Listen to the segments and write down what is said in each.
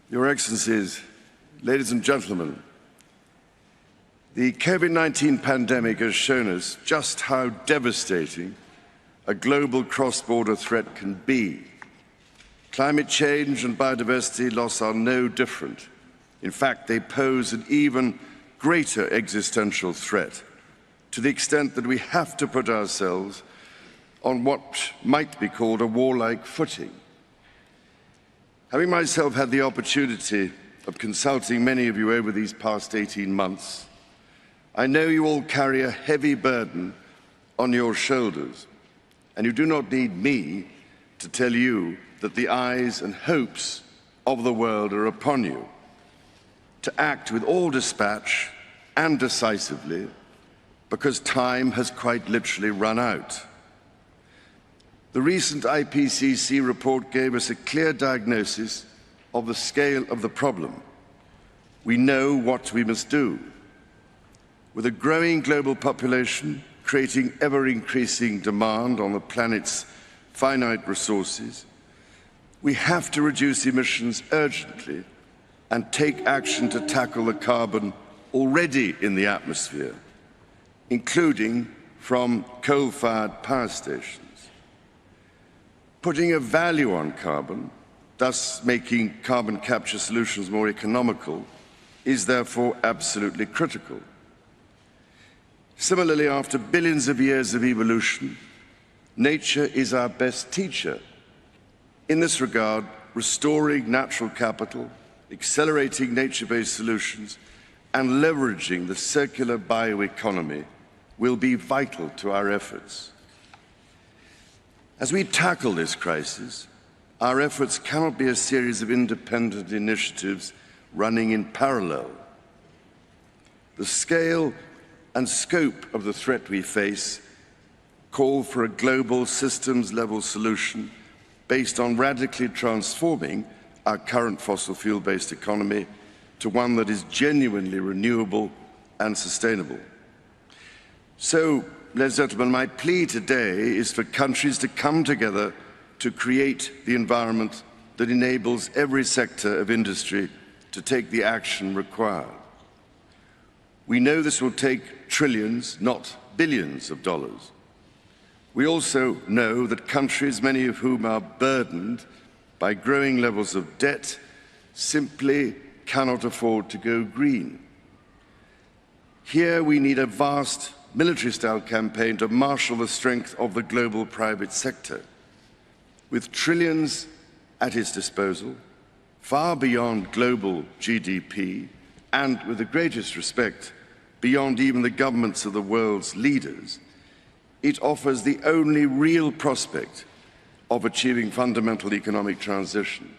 Your Excellencies, ladies and gentlemen, the COVID-19 pandemic has shown us just how devastating a global cross-border threat can be. Climate change and biodiversity loss are no different. In fact, they pose an even greater existential threat, to the extent that we have to put ourselves on what might be called a warlike footing. Having myself had the opportunity of consulting many of you over these past 18 months, I know you all carry a heavy burden on your shoulders, and you do not need me to tell you that the eyes and hopes of the world are upon you, to act with all dispatch and decisively, because time has quite literally run out. The recent IPCC report gave us a clear diagnosis of the scale of the problem. We know what we must do. With a growing global population creating ever-increasing demand on the planet's finite resources, we have to reduce emissions urgently and take action to tackle the carbon already in the atmosphere, including from coal-fired power stations. Putting a value on carbon, thus making carbon capture solutions more economical, is therefore absolutely critical. Similarly, after billions of years of evolution, nature is our best teacher. In this regard, restoring natural capital, accelerating nature-based solutions, and leveraging the circular bioeconomy will be vital to our efforts. As we tackle this crisis, our efforts cannot be a series of independent initiatives running in parallel. The scale and scope of the threat we face call for a global systems-level solution based on radically transforming our current fossil fuel-based economy to one that is genuinely renewable and sustainable. So, ladies and gentlemen, my plea today is for countries to come together to create the environment that enables every sector of industry to take the action required. We know this will take trillions, not billions of dollars. We also know that countries, many of whom are burdened by growing levels of debt, simply cannot afford to go green. Here we need a vast military-style campaign to marshal the strength of the global private sector, with trillions at its disposal, far beyond global GDP, and with the greatest respect, beyond even the governments of the world's leaders. It offers the only real prospect of achieving fundamental economic transition.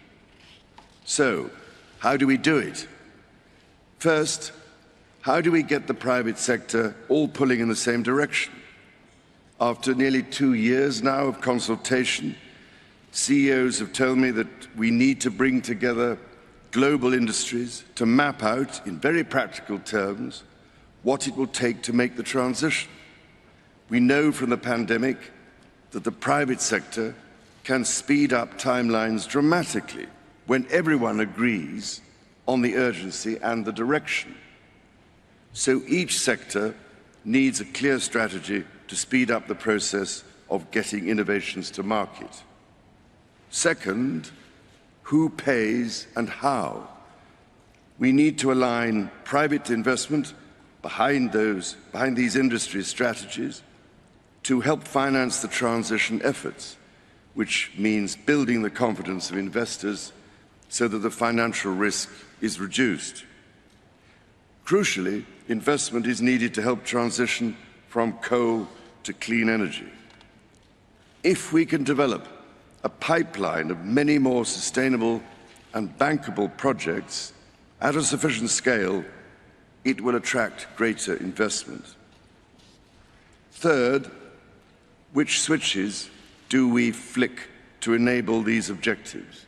So, how do we do it? First, how do we get the private sector all pulling in the same direction? After nearly 2 years now of consultation, CEOs have told me that we need to bring together global industries to map out, in very practical terms, what it will take to make the transition. We know from the pandemic that the private sector can speed up timelines dramatically when everyone agrees on the urgency and the direction. So each sector needs a clear strategy to speed up the process of getting innovations to market. Second, who pays and how? We need to align private investment behind these industry strategies to help finance the transition efforts, which means building the confidence of investors so that the financial risk is reduced. Crucially, investment is needed to help transition from coal to clean energy. If we can develop a pipeline of many more sustainable and bankable projects at a sufficient scale, it will attract greater investment. Third, which switches do we flick to enable these objectives?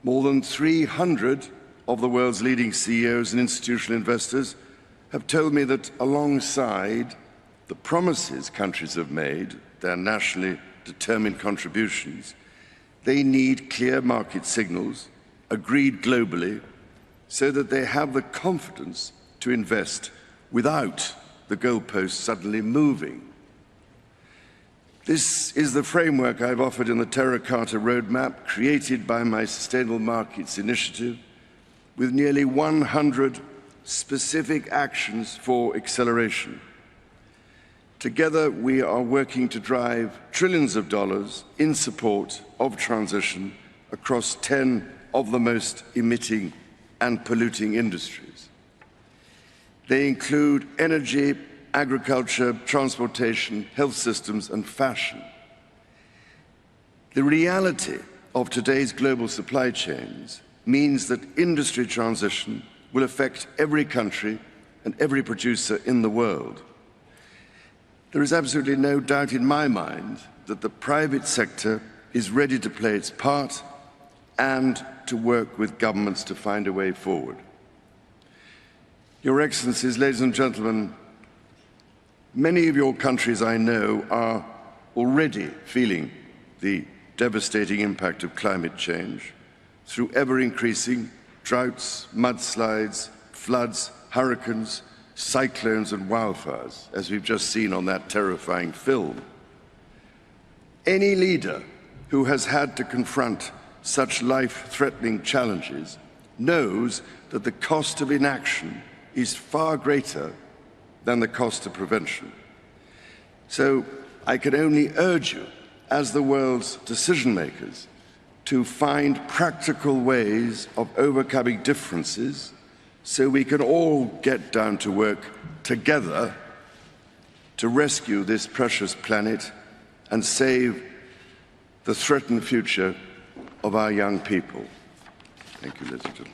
More than 300 of the world's leading CEOs and institutional investors have told me that alongside the promises countries have made, their nationally determined contributions, they need clear market signals, a agreed globally so that they have the confidence to invest without the goalposts suddenly moving. This is the framework I've offered in the Terracotta Roadmap, created by my Sustainable Markets Initiative, with nearly 100 specific actions for acceleration. Together, we are working to drive trillions of dollars in support of transition across 10 of the most emitting and polluting industries. They include energy, agriculture, transportation, health systems, and fashion. The reality of today's global supply chains means that industry transition will affect every country and every producer in the world. There is absolutely no doubt in my mind that the private sector is ready to play its part and to work with governments to find a way forward. Your Excellencies, ladies and gentlemen, many of your countries, I know, are already feeling the devastating impact of climate change through ever-increasing droughts, mudslides, floods, hurricanes, cyclones and wildfires, as we've just seen on that terrifying film. Any leader who has had to confront such life-threatening challenges knows that the cost of inaction is far greater than the cost of prevention. So I can only urge you, as the world's decision makers, to find practical ways of overcoming differences so we can all get down to work together to rescue this precious planet and save the threatened future of our young people. Thank you, ladies and gentlemen.